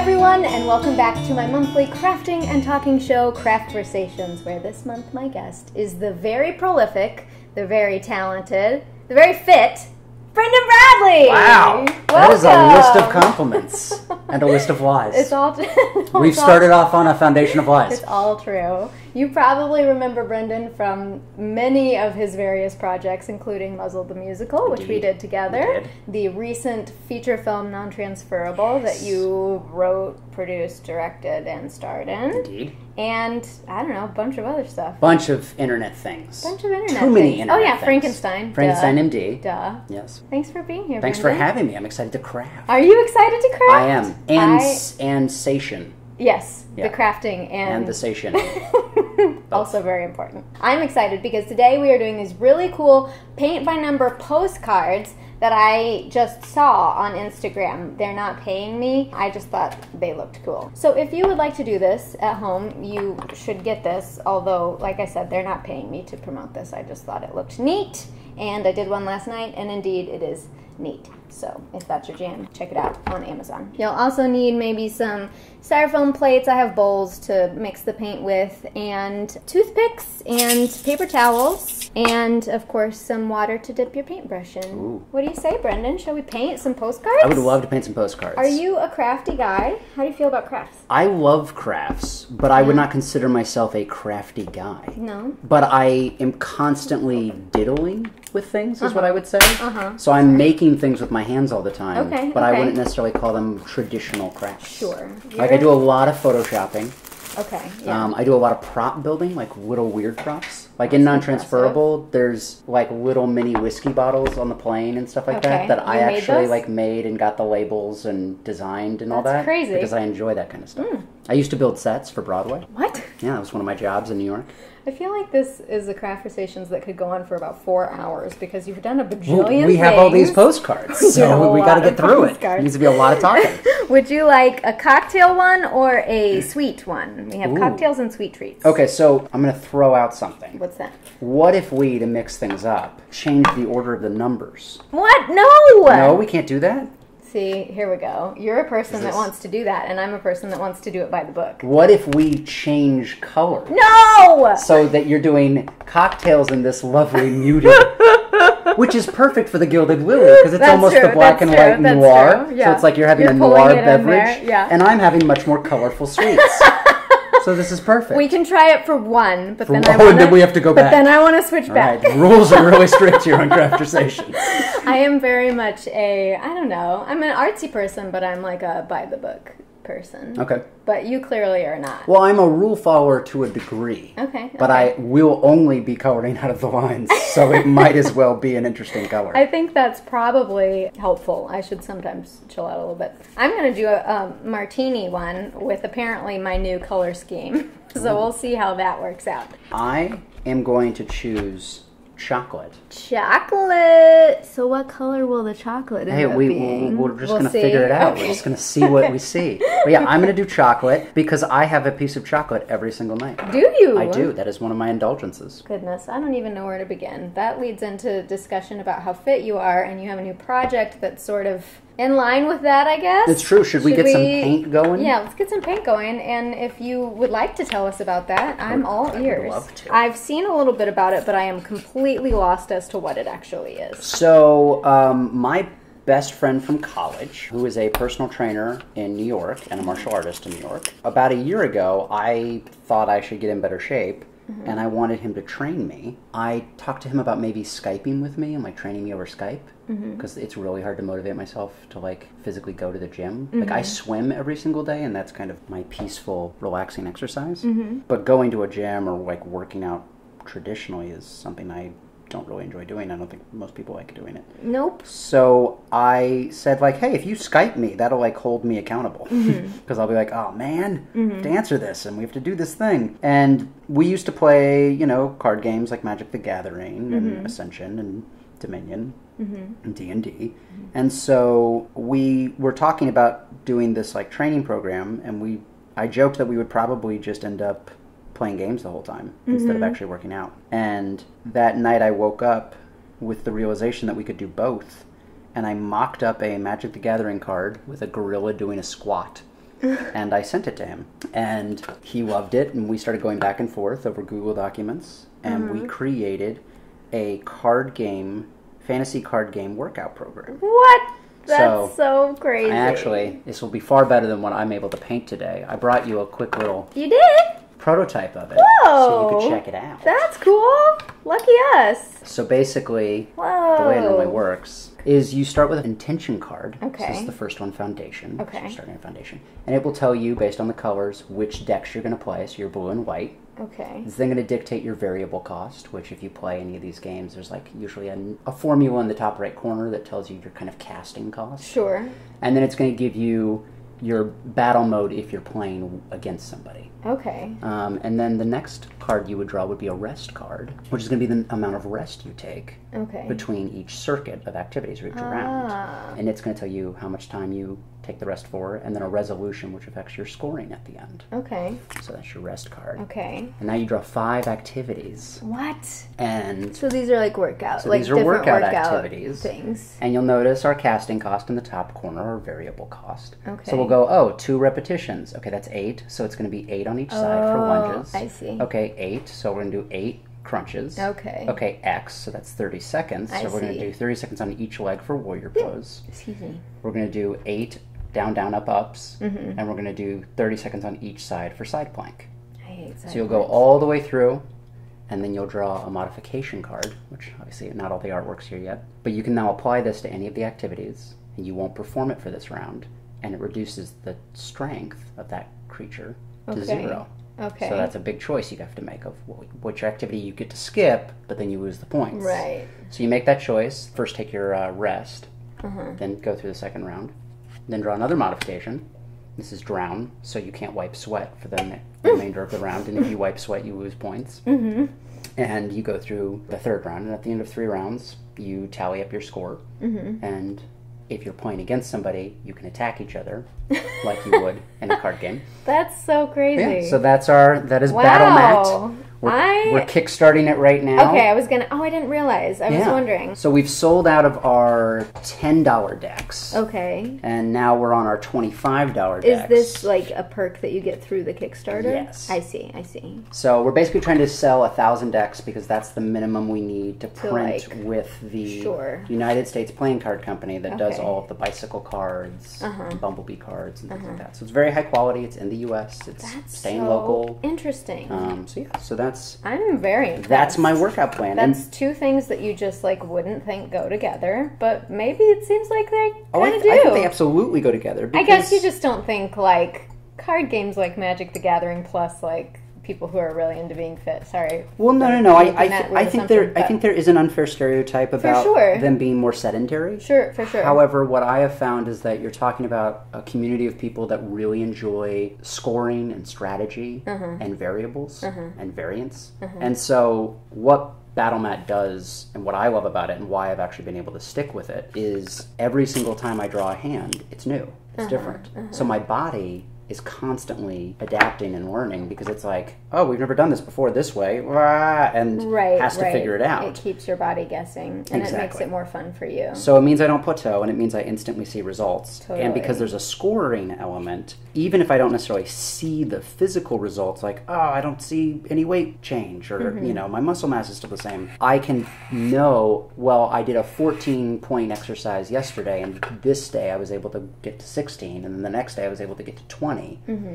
everyone, and welcome back to my monthly crafting and talking show, Craftversations, where this month my guest is the very prolific, the very talented, the very fit, Brendan Bradley! Wow! Welcome. That is a list of compliments and a list of lies. It's all We've started off on a foundation of lies. It's all true. You probably remember Brendan from many of his various projects, including Muzzled the Musical, which we did together. The recent feature film Non-Transferable that you wrote, produced, directed, and starred in. Indeed. And, I don't know, a bunch of other stuff. Bunch of internet things. Bunch of internet Too many things. internet Oh yeah, things. Frankenstein. Frankenstein Duh. MD. Duh. Yes. Thanks for being here, Thanks Brendan. for having me. I'm excited to craft. Are you excited to craft? I am. And sation. Yes, Yeah. the crafting And the sation. also very important. I'm excited because today we are doing these really cool paint-by-number postcards that I just saw on Instagram. They're not paying me. I just thought they looked cool. So if you would like to do this at home, you should get this. Although, like I said, they're not paying me to promote this. I just thought it looked neat. And I did one last night, and indeed it is neat. So if that's your jam, check it out on Amazon. You'll also need maybe some styrofoam plates. I have bowls to mix the paint with, and toothpicks, and paper towels, and of course some water to dip your paintbrush in. Ooh. What do you say, Brendan? Shall we paint some postcards? I would love to paint some postcards. Are you a crafty guy? How do you feel about crafts? I love crafts, but I would not consider myself a crafty guy. No? But I am constantly diddling with things, is what I would say. Uh-huh. So I'm making things with my hands all the time. Okay, But I okay. wouldn't necessarily call them traditional crafts. Sure. Like I do a lot of photoshopping. Okay, yeah. I do a lot of prop building, like little weird props. Like in Non-Transferable, there's like little mini whiskey bottles on the plane and stuff like Okay. that I You made actually those? like made and got the labels and designed and all That's that. crazy. Because I enjoy that kind of stuff. I used to build sets for Broadway. What? Yeah, that was one of my jobs in New York. I feel like this is a Craftversations that could go on for about 4 hours because you've done a bajillion We have all these things. postcards, We do have so a we got to lot get of through it. postcards. It needs to be a lot of talking. Would you like a cocktail one or a sweet one? We have Ooh. cocktails and sweet treats. Okay, so I'm going to throw out something. What's that? What if we, to mix things up, change the order of the numbers? What? No! No, we can't do that? See, here we go. You're a person that wants to do that, and I'm a person that wants to do it by the book. What if we change color? No! So that you're doing cocktails in this lovely muted, which is perfect for the Gilded Lily, because it's That's almost true, the black that's and true, white that's noir. true, yeah. So it's like you're having You're a pulling noir it in there, beverage, yeah. and I'm having much more colorful sweets. So this is perfect. We can try it for one, but then and then we have to go But back. then I want to switch All back. right, rules are really strict here on Craftversations. I am very much I don't know, I'm an artsy person, but I'm like a by-the-book person. Okay. But you clearly are not. Well, I'm a rule follower to a degree. Okay. But I will only be coloring out of the lines, so it might as well be an interesting color. I think that's probably helpful. I should sometimes chill out a little bit. I'm going to do a martini one with apparently my new color scheme. So we'll see how that works out. I am going to choose chocolate. Chocolate! So what color will the chocolate end Hey, up being? we're just We'll going to see. figure it out. Okay. We're just going to see what we see. But yeah, I'm going to do chocolate because I have a piece of chocolate every single night. Do you? I do. That is one of my indulgences. Goodness, I don't even know where to begin. That leads into discussion about how fit you are, and you have a new project that's sort of in line with that, I guess. It's true. Should we get some paint going? Yeah, let's get some paint going. And if you would like to tell us about that, I'm all ears. would love to. I've seen a little bit about it, but I am completely lost as to what it actually is. So, my best friend from college, who is a personal trainer in New York and a martial artist in New York, about a year ago, I thought I should get in better shape. And I wanted him to train me. I talked to him about maybe Skyping with me and like training me over Skype because it's really hard to motivate myself to like physically go to the gym. Like I swim every single day and that's kind of my peaceful, relaxing exercise. But going to a gym or like working out traditionally is something I don't really enjoy doing. I don't think most people like doing it. Nope. So I said like, hey, if you Skype me, that'll like hold me accountable. Because I'll be like, oh man, I have to answer this and we have to do this thing. And we used to play, you know, card games like Magic the Gathering and Ascension and Dominion and D&D. And so we were talking about doing this like training program, and I joked that we would probably just end up playing games the whole time instead of actually working out. And that night I woke up with the realization that we could do both, and I mocked up a Magic the Gathering card with a gorilla doing a squat. and I sent it to him. And he loved it, and we started going back and forth over Google Documents, and we created a fantasy card game workout program. What? That's so crazy. Actually, this will be far better than what I'm able to paint today. I brought you a quick little... You did? Prototype of it. Whoa! So you could check it out. That's cool. Lucky us. So basically, Whoa. the way it normally works is you start with an intention card. Okay. So this is the first one, foundation. Okay. So you're starting a foundation. And it will tell you, based on the colors, which decks you're going to play. So you're blue and white. Okay. It's then going to dictate your variable cost, which if you play any of these games, there's like usually a formula in the top right corner that tells you your kind of casting cost. Sure. And then it's going to give you your battle mode if you're playing against somebody. Okay. And then the next card you would draw would be a rest card, which is going to be the amount of rest you take between each circuit of activities or each round. And it's going to tell you how much time you take the rest for, and then a resolution, which affects your scoring at the end. Okay. So that's your rest card. Okay. And now you draw 5 activities. What? And so these are like workouts. So like these are workout activities. Things. And you'll notice our casting cost in the top corner, our variable cost. Okay. So we'll go, 2 repetitions. Okay, that's 8. So it's going to be 8 on each side for lunges. I see. Okay, 8. So we're going to do 8 crunches. Okay. Okay, X. So that's 30 seconds. So we're going to do 30 seconds on each leg for warrior pose. Excuse me. We're going to do 8 down, down, up, ups. And we're going to do 30 seconds on each side for side plank. I hate side So you'll go all the way through, and then you'll draw a modification card, which obviously not all the artwork's here yet. But you can now apply this to any of the activities, and you won't perform it for this round, and it reduces the strength of that creature to 0. Okay. So that's a big choice you have to make of which activity you get to skip, but then you lose the points. Right. So you make that choice. First take your rest, then go through the second round, then draw another modification. This is drown, so you can't wipe sweat for the remainder of the round, and if you wipe sweat, you lose points. And you go through the third round, and at the end of 3 rounds, you tally up your score, and if you're playing against somebody, you can attack each other like you would in a card game. That's so crazy. Yeah, so that is BattleMat. We're kickstarting it right now. Okay, I didn't realize. I was wondering. So we've sold out of our $10 decks. Okay. And now we're on our $25 decks. Is this like a perk that you get through the Kickstarter? Yes. I see. So we're basically trying to sell 1,000 decks because that's the minimum we need to print with the United States Playing Card Company that does all of the bicycle cards, Bumblebee cards, and things like that. So it's very high quality. It's in the U.S. It's staying local. Interesting. I'm very impressed. That's my workout plan. That's 2 things that you just like wouldn't think go together, but maybe it seems like they kind of do. I think they absolutely go together. I guess you just don't think like card games like Magic the Gathering plus like people who are really into being fit. Sorry. Well, no. I think there is an unfair stereotype about them being more sedentary. Sure, for sure. However, what I have found is that you're talking about a community of people that really enjoy scoring and strategy and variables and variance. And so what BattleMat does, and what I love about it and why I've actually been able to stick with it, is every single time I draw a hand, it's new. It's different. So my body is constantly adapting and learning because it's like, oh, we've never done this before this way, and has to figure it out. It keeps your body guessing, and it makes it more fun for you. So it means I don't plateau, and it means I instantly see results. Totally. And because there's a scoring element, even if I don't necessarily see the physical results, like, oh, I don't see any weight change, or, my muscle mass is still the same, I can know, well, I did a 14-point exercise yesterday, and this day I was able to get to 16, and then the next day I was able to get to 20.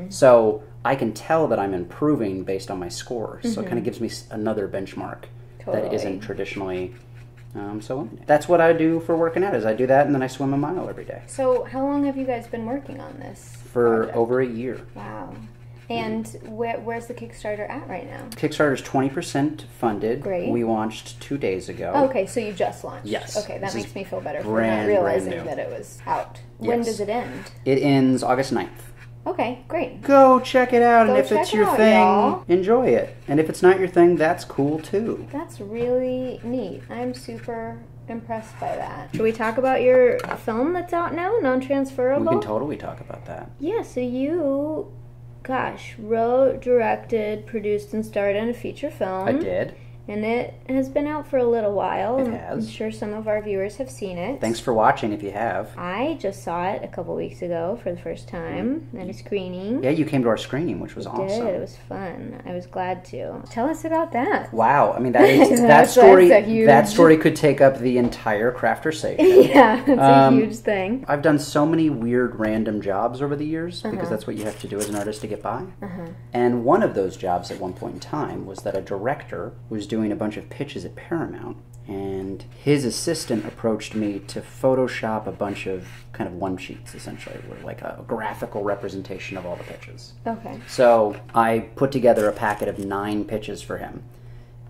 So I can tell that I'm improving based on my score. So it kind of gives me another benchmark that isn't traditionally so limited. That's what I do for working out, is I do that and then I swim a mile every day. So how long have you guys been working on this For over a year. Wow. And where's the Kickstarter at right now? Kickstarter's 20% funded. Great. We launched 2 days ago. Oh, okay, so you just launched. Yes. Okay, that makes me feel better for not realizing that it was out. When does it end? It ends August 9th. Okay, great. Go check it out, and if it's your thing, enjoy it. And if it's not your thing, that's cool too. That's really neat. I'm super impressed by that. Should we talk about your film that's out now, Non-Transferable? We can totally talk about that. Yeah, so you, wrote, directed, produced, and starred in a feature film. I did. And it has been out for a little while. It has. I'm sure some of our viewers have seen it. Thanks for watching if you have. I just saw it a couple weeks ago for the first time at a screening. Yeah, you came to our screening, which was awesome. It was fun. I was glad to. Tell us about that. Wow, I mean that story could take up the entire Craftversation. Yeah, it's a huge thing. I've done so many weird random jobs over the years because that's what you have to do as an artist to get by. And one of those jobs at one point in time was that a director was doing a bunch of pitches at Paramount, and his assistant approached me to Photoshop a bunch of kind of one-sheets, essentially, like a graphical representation of all the pitches. Okay. So I put together a packet of 9 pitches for him.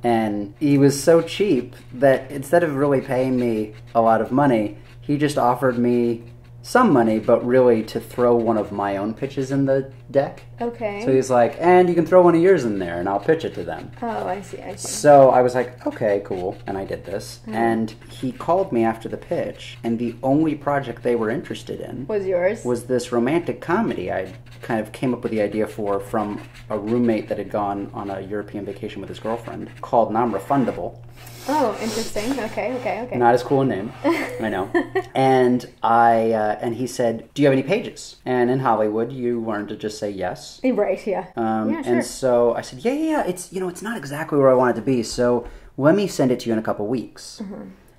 And he was so cheap that instead of really paying me a lot of money, he just offered me some money, but really to throw one of my own pitches in the deck. Okay. So he's like, and you can throw one of yours in there, and I'll pitch it to them. Oh, I see. So I was like, okay, cool. And I did this. And he called me after the pitch, and the only project they were interested in was yours? Was this romantic comedy I kind of came up with the idea for from a roommate that had gone on a European vacation with his girlfriend called Non-Refundable. Oh, interesting. Okay. Not as cool a name, I know. And and he said, "Do you have any pages?" And in Hollywood, you learn to just say yes. Right. Yeah. Yeah, sure. And so I said, "Yeah. It's it's not exactly where I want it to be. So let me send it to you in a couple weeks."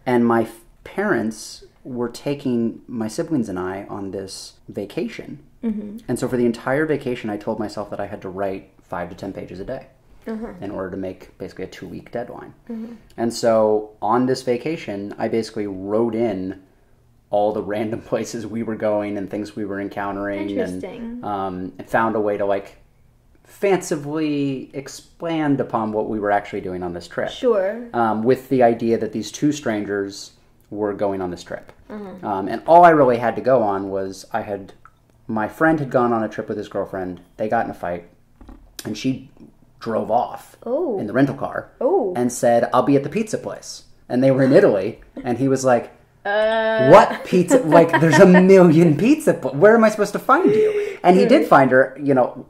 And my parents were taking my siblings and I on this vacation, and so for the entire vacation, I told myself that I had to write 5 to 10 pages a day. In order to make basically a 2-week deadline. And so on this vacation, I basically wrote in all the random places we were going and things we were encountering. Interesting. And found a way to like fancifully expand upon what we were actually doing on this trip. Sure. With the idea that these 2 strangers were going on this trip. And all I really had to go on was my friend had gone on a trip with his girlfriend. They got in a fight. And she drove off in the rental car and said, "I'll be at the pizza place." And they were in Italy, and he was like, "What pizza? Like, there's a million pizza. Where am I supposed to find you?" And he did find her,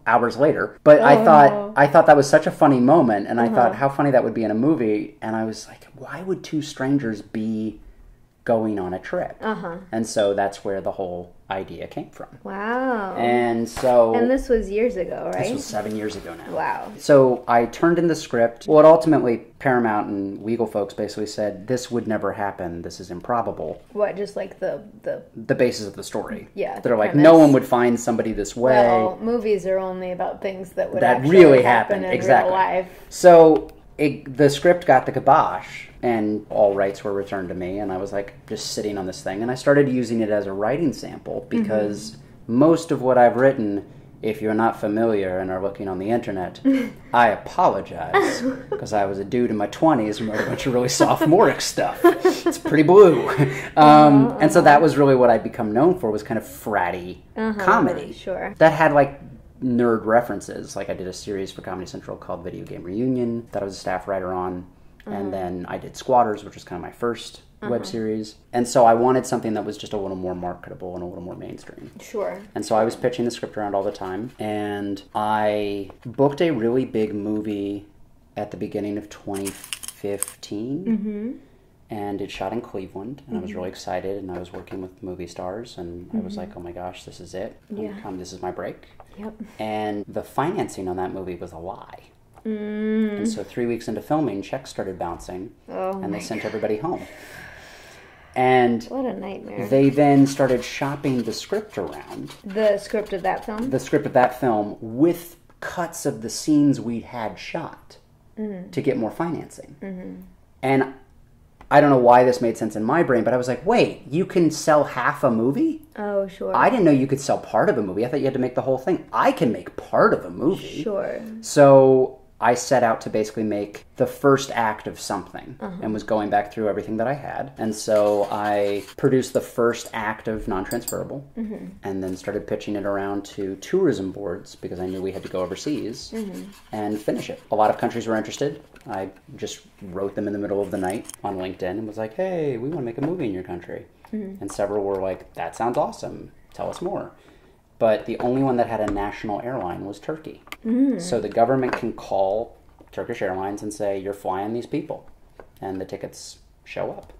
hours later. But I thought that was such a funny moment, and I thought how funny that would be in a movie. And I was like, why would 2 strangers be going on a trip? And so that's where the whole idea came from. Wow. And this was years ago, right? This was 7 years ago now. Wow. So I turned in the script. Well, ultimately, Paramount and legal folks basically said, this would never happen. This is improbable. What, just like the basis of the story. Yeah. They're like, no one would find somebody this way. Well, movies are only about things that would actually really happen in exactly. real life. So the script got the kibosh. And all rights were returned to me, and I was like just sitting on this thing, and I started using it as a writing sample because most of what I've written, if you're not familiar and are looking on the internet, I apologize because I was a dude in my 20s and wrote a bunch of really sophomoric stuff. It's pretty blue. And so that was really what I'd become known for, was kind of fratty comedy. Sure. That had like nerd references. Like I did a series for Comedy Central called Video Game Reunion that I was a staff writer on. And then I did Squatters, which was kind of my first web series. And so I wanted something that was just a little more marketable and a little more mainstream. Sure. And so I was pitching the script around all the time. And I booked a really big movie at the beginning of 2015. And it shot in Cleveland. And I was really excited. And I was working with movie stars. And I was like, oh my gosh, this is it. This is my break. Yep. And the financing on that movie was a lie. And so 3 weeks into filming, checks started bouncing, and they sent everybody home. And what a nightmare. They then started shopping the script around. The script of that film? The script of that film with cuts of the scenes we'd had shot to get more financing. And I don't know why this made sense in my brain, but I was like, wait, you can sell half a movie? Oh, sure. I didn't know you could sell part of a movie. I thought you had to make the whole thing. I can make part of a movie. Sure. So I set out to basically make the first act of something and was going back through everything that I had. And so I produced the first act of Non-Transferable and then started pitching it around to tourism boards because I knew we had to go overseas and finish it. A lot of countries were interested. I just wrote them in the middle of the night on LinkedIn and was like, hey, we want to make a movie in your country. And several were like, that sounds awesome. Tell us more. But the only one that had a national airline was Turkey. So the government can call Turkish Airlines and say, you're flying these people. And the tickets show up.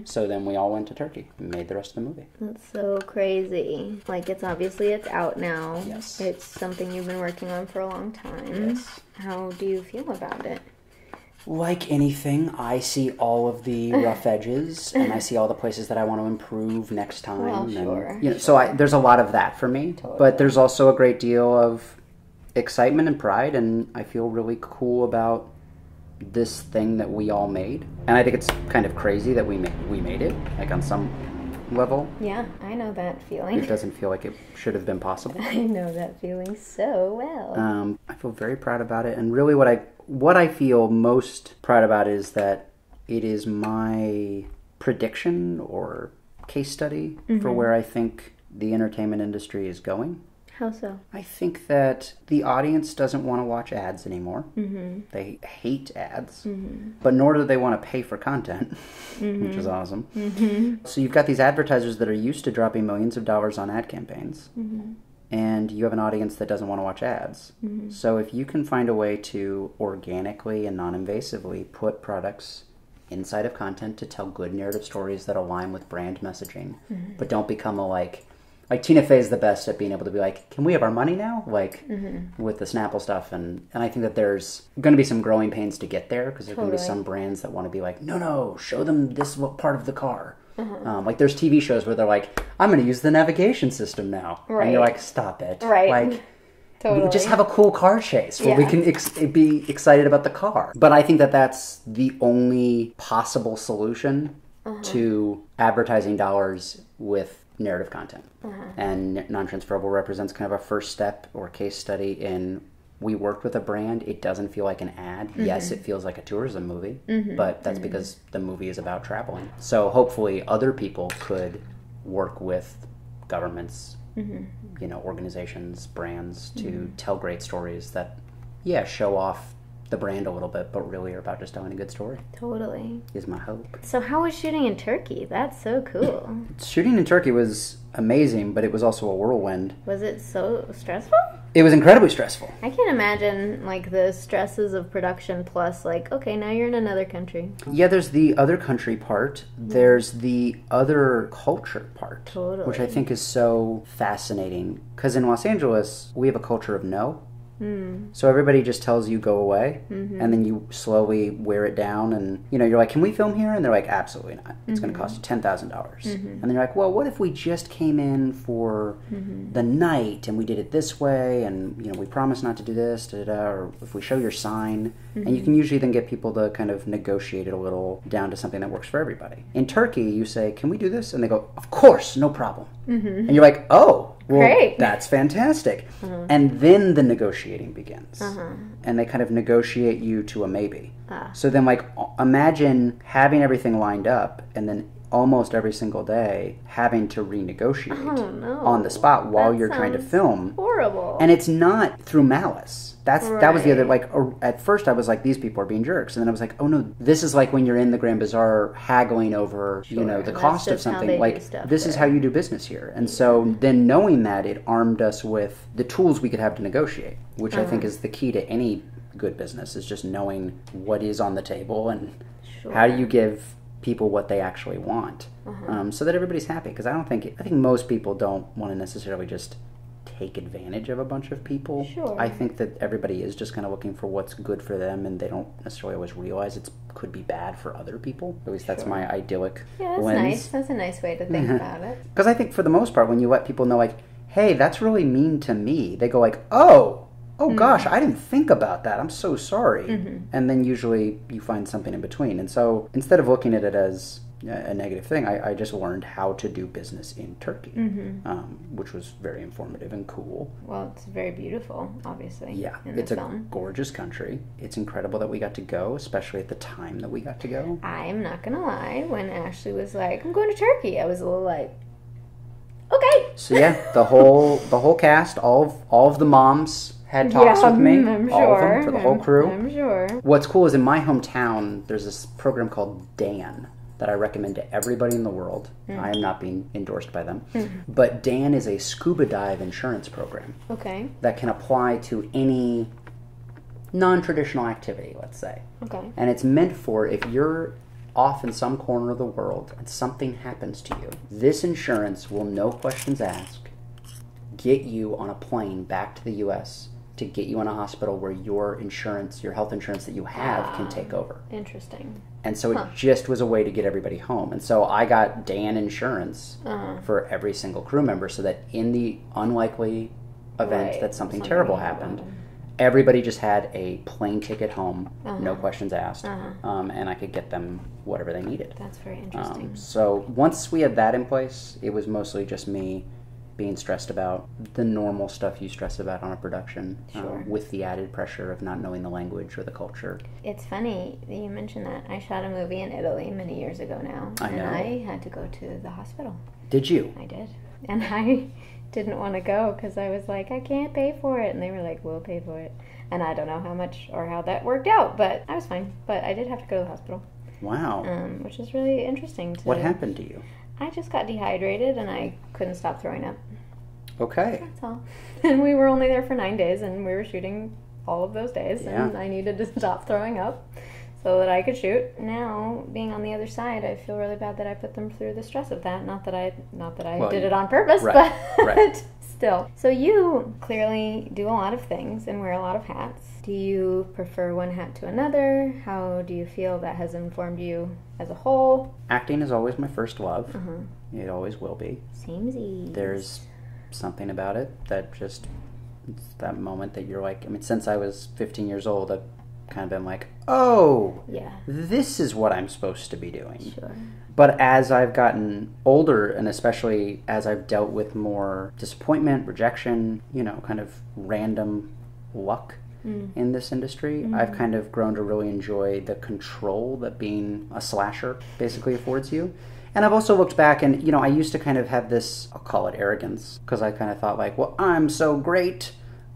So then we all went to Turkey and made the rest of the movie. That's so crazy. Like, it's out now. Yes. It's something you've been working on for a long time. Yes. How do you feel about it? Like anything, I see all of the rough edges, and I see all the places that I want to improve next time. Well, sure. And, you know, so there's a lot of that for me. Totally. But there's also a great deal of excitement and pride, and I feel really cool about this thing that we all made. And I think it's kind of crazy that we made it, like on some level. Yeah, I know that feeling. It doesn't feel like it should have been possible. I know that feeling so well. I feel very proud about it, and really what I feel most proud about is that it is my prediction or case study for where I think the entertainment industry is going. How so? I think that the audience doesn't want to watch ads anymore. They hate ads, but nor do they want to pay for content, which is awesome. So you've got these advertisers that are used to dropping millions of dollars on ad campaigns, and you have an audience that doesn't want to watch ads. So if you can find a way to organically and non-invasively put products inside of content to tell good narrative stories that align with brand messaging, but don't become a like Tina Fey is the best at being able to be like, can we have our money now? Like with the Snapple stuff. And I think that there's going to be some growing pains to get there, because there's going to be some brands that want to be like, no, show them this part of the car. Like there's TV shows where they're like, I'm going to use the navigation system now. Right. And you're like, stop it. Right. Like, totally. Just have a cool car chase where we can be excited about the car. But I think that that's the only possible solution to advertising dollars with narrative content. And Non-Transferable represents kind of a first step or case study in, we worked with a brand, it doesn't feel like an ad. Yes, it feels like a tourism movie, but that's because the movie is about traveling. So hopefully other people could work with governments, you know, organizations, brands to tell great stories that, show off the brand a little bit, but really are about just telling a good story. Totally. Is my hope. So how was shooting in Turkey? That's so cool. Shooting in Turkey was amazing, but it was also a whirlwind. Was it so stressful? It was incredibly stressful. I can't imagine, like, the stresses of production plus, like, okay, now you're in another country. Yeah, there's the other country part. There's the other culture part. Totally. Which I think is so fascinating. Because in Los Angeles, we have a culture of no. So everybody just tells you go away, and then you slowly wear it down, and you know, you're like, can we film here? And they're like, absolutely not. It's going to cost you $10,000. And then you're like, well, what if we just came in for the night and we did it this way, and you know, we promise not to do this, or if we show your sign, and you can usually then get people to kind of negotiate it a little down to something that works for everybody. In Turkey, you say, can we do this? And they go, of course, no problem. And you're like, oh, well, great. That's fantastic. And then the negotiating begins. And they kind of negotiate you to a maybe. So then, like, imagine having everything lined up and then almost every single day having to renegotiate on the spot while you're trying to film. Horrible. And it's not through malice. That was the other, like, at first I was like, these people are being jerks. And then I was like, oh no, this is like when you're in the Grand Bazaar haggling over, you know, the cost of something. Like, this is how you do business here. And so then knowing that, it armed us with the tools we could have to negotiate, which I think is the key to any good business, is just knowing what is on the table and how do you give people what they actually want, so that everybody's happy. Because I think most people don't want to necessarily just take advantage of a bunch of people. I think that everybody is just kind of looking for what's good for them, and they don't necessarily always realize it could be bad for other people. At least that's my idyllic that's lens. nice. That's a nice way to think about it. Because I think for the most part, when you let people know, like, hey, that's really mean to me, they go like, oh gosh, I didn't think about that. I'm so sorry. And then usually you find something in between. And so instead of looking at it as a negative thing, I just learned how to do business in Turkey, which was very informative and cool. Well, it's very beautiful, obviously. Yeah, it's a gorgeous country. It's incredible that we got to go, especially at the time that we got to go. I'm not going to lie. When Ashley was like, I'm going to Turkey, I was a little like, okay. So yeah, the whole cast, all of the moms had talks with me. I'm all sure. of them, for the whole crew. I'm sure. What's cool is in my hometown, there's this program called Dan that I recommend to everybody in the world. I am not being endorsed by them. But Dan is a scuba dive insurance program. Okay. That can apply to any non-traditional activity, let's say. Okay. And it's meant for if you're off in some corner of the world and something happens to you, this insurance will, no questions asked, get you on a plane back to the U.S. to get you in a hospital where your insurance, your health insurance that you have, can take over. Interesting. And so it just was a way to get everybody home. And so I got Dan insurance for every single crew member so that in the unlikely event that something terrible happened, everybody just had a plane ticket home, no questions asked, and I could get them whatever they needed. That's very interesting. So once we had that in place, it was mostly just me being stressed about the normal stuff you stress about on a production, with the added pressure of not knowing the language or the culture. It's funny that you mentioned that. I shot a movie in Italy many years ago now, and I had to go to the hospital. Did you? I did. And I didn't want to go because I was like, I can't pay for it. And they were like, we'll pay for it. And I don't know how much or how that worked out, but I was fine. But I did have to go to the hospital. Wow. Which is really interesting. What happened to you? I just got dehydrated and I couldn't stop throwing up. Okay. That's all. And we were only there for 9 days and we were shooting all of those days. And I needed to stop throwing up so that I could shoot. Now, being on the other side, I feel really bad that I put them through the stress of that. Not that I did it on purpose, but still. So you clearly do a lot of things and wear a lot of hats. Do you prefer one hat to another? How do you feel that has informed you as a whole? Acting is always my first love. It always will be. Samesies. There's something about it that just, it's that moment that you're like, I mean, since I was 15 years old, I've kind of been like, oh, this is what I'm supposed to be doing. Sure. But as I've gotten older, and especially as I've dealt with more disappointment, rejection, kind of random luck in this industry, I've kind of grown to really enjoy the control that being a slasher basically affords you. And I've also looked back and, I used to kind of have this, I'll call it arrogance, because I kind of thought like, well, I'm so great,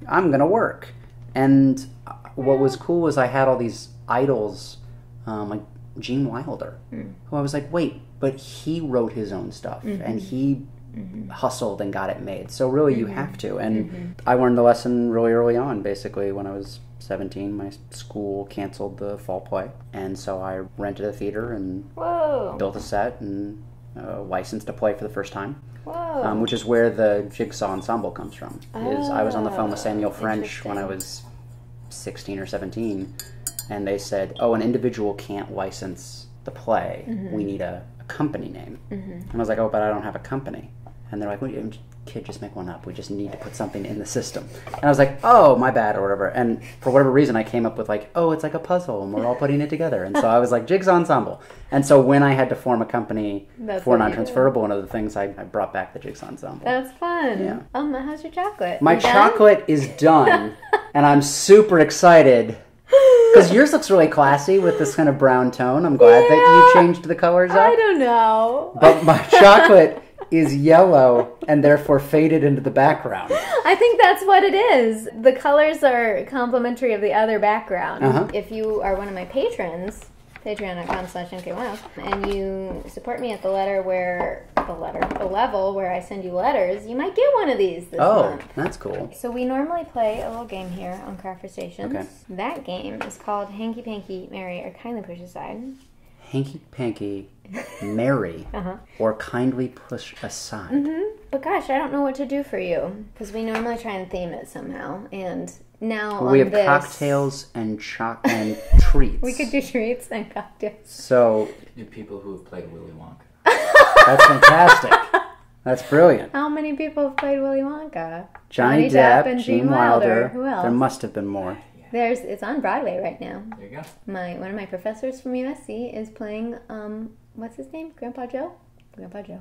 I'm going to work. And what was cool was I had all these idols, like Gene Wilder, who I was like, wait, but he wrote his own stuff and he hustled and got it made. So really you have to. And I learned the lesson really early on, basically when I was 17. My school canceled the fall play. And so I rented a theater and built a set and licensed to play for the first time. Which is where the Jigsaw Ensemble comes from. I was on the phone with Samuel French when I was 16 or 17. And they said, an individual can't license the play. We need a company name. And I was like, but I don't have a company. And they're like, kid, just make one up. We just need to put something in the system. And I was like, my bad, or whatever. And for whatever reason, I came up with like, it's like a puzzle, and we're all putting it together. And so I was like, Jigsaw Ensemble. And so when I had to form a company for Non-Transferable, one of the things I brought back the Jigsaw Ensemble. That's fun. Yeah. How's your chocolate? My chocolate is done, and I'm super excited. Because yours looks really classy with this kind of brown tone. I'm glad that you changed the colors up. I don't know. But my chocolate is yellow and therefore faded into the background. I think that's what it is. The colors are complementary of the other background. If you are one of my patrons, patreon.com/MKWiles, and you support me at the level where I send you letters, you might get one of these this month. That's cool. So we normally play a little game here on Craftversations. Okay. That game is called Hanky Panky Marry or Kindly Push Aside. Hanky Panky Marry or Kindly Push Aside. But gosh, I don't know what to do for you because we normally try and theme it somehow. And now we have cocktails and treats. We could do treats and cocktails. So do people who have played Willy Wonka. That's fantastic. That's brilliant. How many people have played Willy Wonka? Johnny Depp and Gene Wilder. Who else? There must have been more. It's on Broadway right now. There you go. One of my professors from USC is playing what's his name? Grandpa Joe? Grandpa Joe.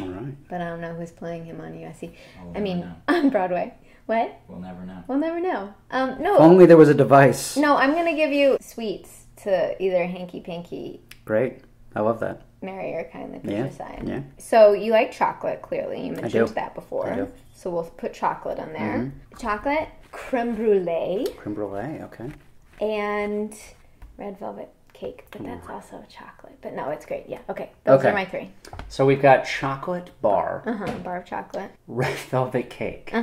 All right. But I don't know who's playing him on USC. Know. On Broadway. What? We'll never know. We'll never know. No. If only there was a device. No, I'm gonna give you sweets to either Hanky Panky. Great. I love that. Marry or Kindly Push Aside. Yeah. So you like chocolate, clearly. You mentioned that before. I do. So we'll put chocolate on there. Chocolate, creme brulee. Creme brulee, okay. And red velvet cake, but that's also chocolate. But no, it's great. Yeah, okay. Those are my three. So we've got chocolate bar. Bar of chocolate. Red velvet cake.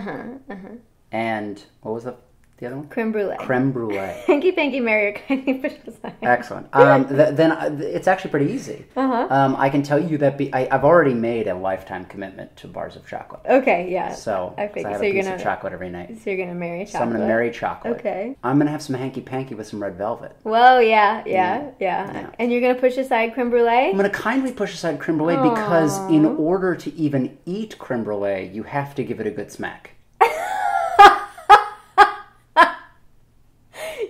And what was the The other one? Creme brulee. Creme brulee. Hanky panky Mary are kindly pushed aside. Excellent. Then it's actually pretty easy. I can tell you that I've already made a lifetime commitment to bars of chocolate. Okay, yeah. So I have a piece of chocolate every night. So you're going to marry chocolate. So I'm going to marry chocolate. Okay. I'm going to have some hanky panky with some red velvet. Well, yeah. And you're going to push aside creme brulee? I'm going to kindly push aside creme brulee because in order to even eat creme brulee, you have to give it a good smack.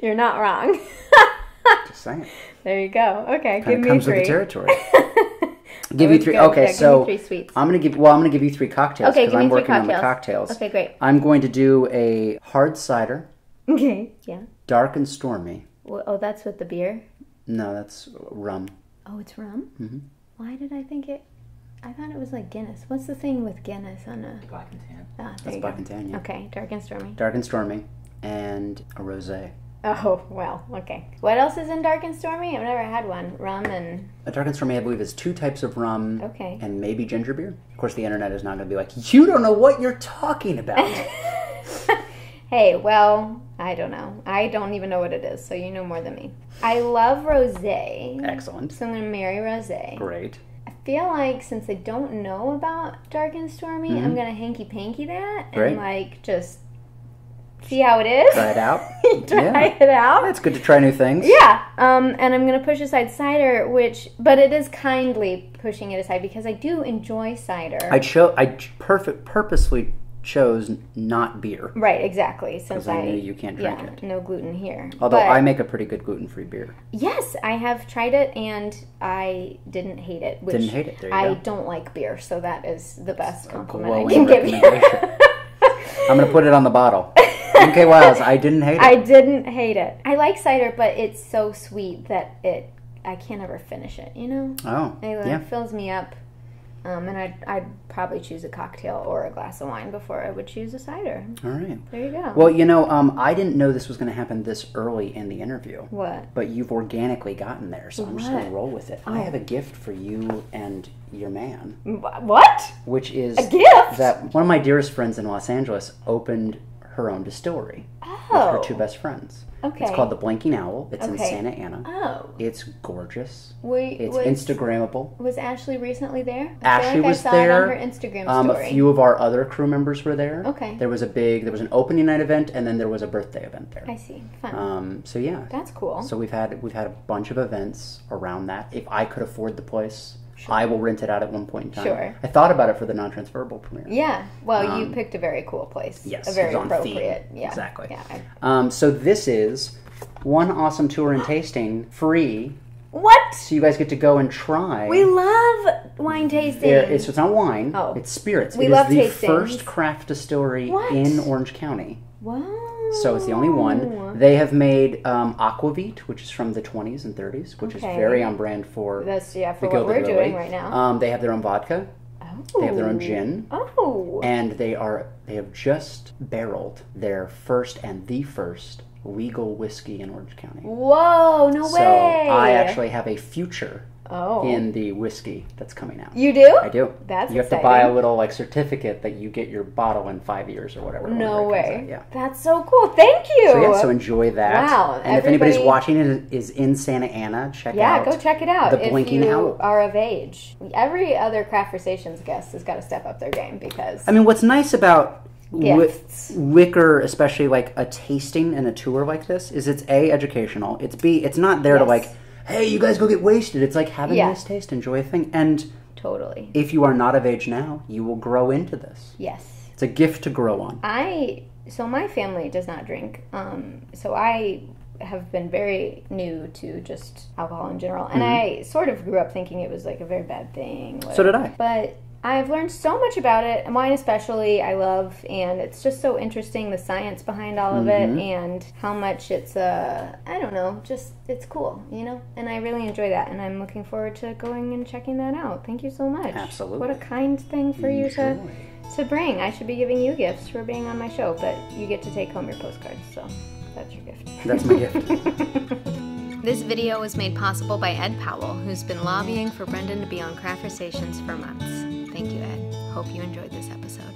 You're not wrong. Just saying. There you go. Okay, give me 3. Comes with the territory. Give you 3. Good. Okay, yeah, so give me 3 sweets. I'm gonna give you 3 cocktails because I'm working on the cocktails. Okay, great. I'm going to do a hard cider. Okay. Yeah. Dark and stormy. Well, oh, that's with the beer? No, that's rum. Oh, it's rum? Mm-hmm. Why did I think it? I thought it was like Guinness. What's the thing with Guinness on a Black and tan? Ah, that's black and tan. Yeah. Okay, dark and stormy. Dark and stormy, and a rosé. Oh, well, okay. What else is in dark and stormy? I've never had one. Rum and... A dark and stormy, I believe, is 2 types of rum. Okay. And maybe ginger beer. Of course, the internet is not going to be like, you don't know what you're talking about. Hey, well, I don't know. I don't even know what it is, so you know more than me. I love rosé. Excellent. So I'm going to marry rosé. Great. I feel like since I don't know about dark and stormy, I'm going to hanky-panky that and, just... see how it is. Try it out. Try it out. It's good to try new things. Yeah. And I'm going to push aside cider, but it is kindly pushing it aside because I do enjoy cider. I purposely chose not beer. Right, exactly. Since I knew you can't drink it. No gluten here. Although I make a pretty good gluten-free beer. Yes, I have tried it and I didn't hate it. Didn't hate it. There you go. go. Don't like beer, so that is the best compliment I can give you. I'm going to put it on the bottle. Okay, Wiles, I didn't hate it. I didn't hate it. I like cider, but it's so sweet that I can't ever finish it, you know? Oh, it fills me up. And I'd probably choose a cocktail or a glass of wine before I would choose a cider. All right. There you go. Well, I didn't know this was going to happen this early in the interview. What? But you've organically gotten there, so I'm just going to roll with it. Oh. I have a gift for you and your man. What? Which is a gift? That one of my dearest friends in Los Angeles opened her own distillery with her 2 best friends. Okay. It's called the Blinking Owl. It's in Santa Ana. Oh. It's gorgeous. It's Instagrammable. Was Ashley recently there? Ashley was there. there. I saw it on her Instagram story. A few of our other crew members were there. Okay. There was an opening night event, and then there was a birthday event there. I see. Fun. So yeah. That's cool. So we've had a bunch of events around that. If I could afford the place, I will rent it out at one point in time. Sure. I thought about it for the Non-Transferable premiere. Yeah. Well, you picked a very cool place. Yes. A very it was on appropriate. theme. Yeah. Exactly. Yeah. So this is one awesome tour and tasting free. What? So you guys get to go and try. We love wine tasting. It's not wine. Oh. It's spirits. We love tastings. It is tastings. the first craft distillery in Orange County. Wow. So it's the only one. They have made Aquavit, which is from the 20s and 30s, which is very on brand for for what we're doing right now. They have their own vodka. Oh. They have their own gin. Oh. And they have just barreled their first legal whiskey in Orange County. Whoa, no way. So I actually have a future in the whiskey that's coming out. You do? I do. That's You have to buy a little certificate that you get your bottle in 5 years or whatever. No way. Yeah. That's so cool. Thank you. So enjoy that. Wow. And if anybody's watching it is in Santa Ana, check out. Yeah, go check it out. The Blinking Owl. If you are of age. Every other Craftversations guest has got to step up their game because... I mean, what's nice about Wicker, especially like a tasting and a tour like this, is it's A, educational. It's B, it's not there to hey, you guys go get wasted. It's like have a nice taste, enjoy a thing. And totally. If you are not of age now, you will grow into this. Yes. It's a gift to grow on. So my family does not drink. So I have been very new to just alcohol in general. And I sort of grew up thinking it was like a very bad thing. Whatever. So did I. But I've learned so much about it, and wine especially I love, and it's just so interesting, the science behind all of it, and how much it's, I don't know, just, it's cool, you know? And I really enjoy that, and I'm looking forward to going and checking that out. Thank you so much. Absolutely. What a kind thing for you to bring. I should be giving you gifts for being on my show, but you get to take home your postcards, so that's your gift. That's my gift. This video was made possible by Ed Powell, who's been lobbying for Brendan to be on Craftversations for months. Thank you, Ed. Hope you enjoyed this episode.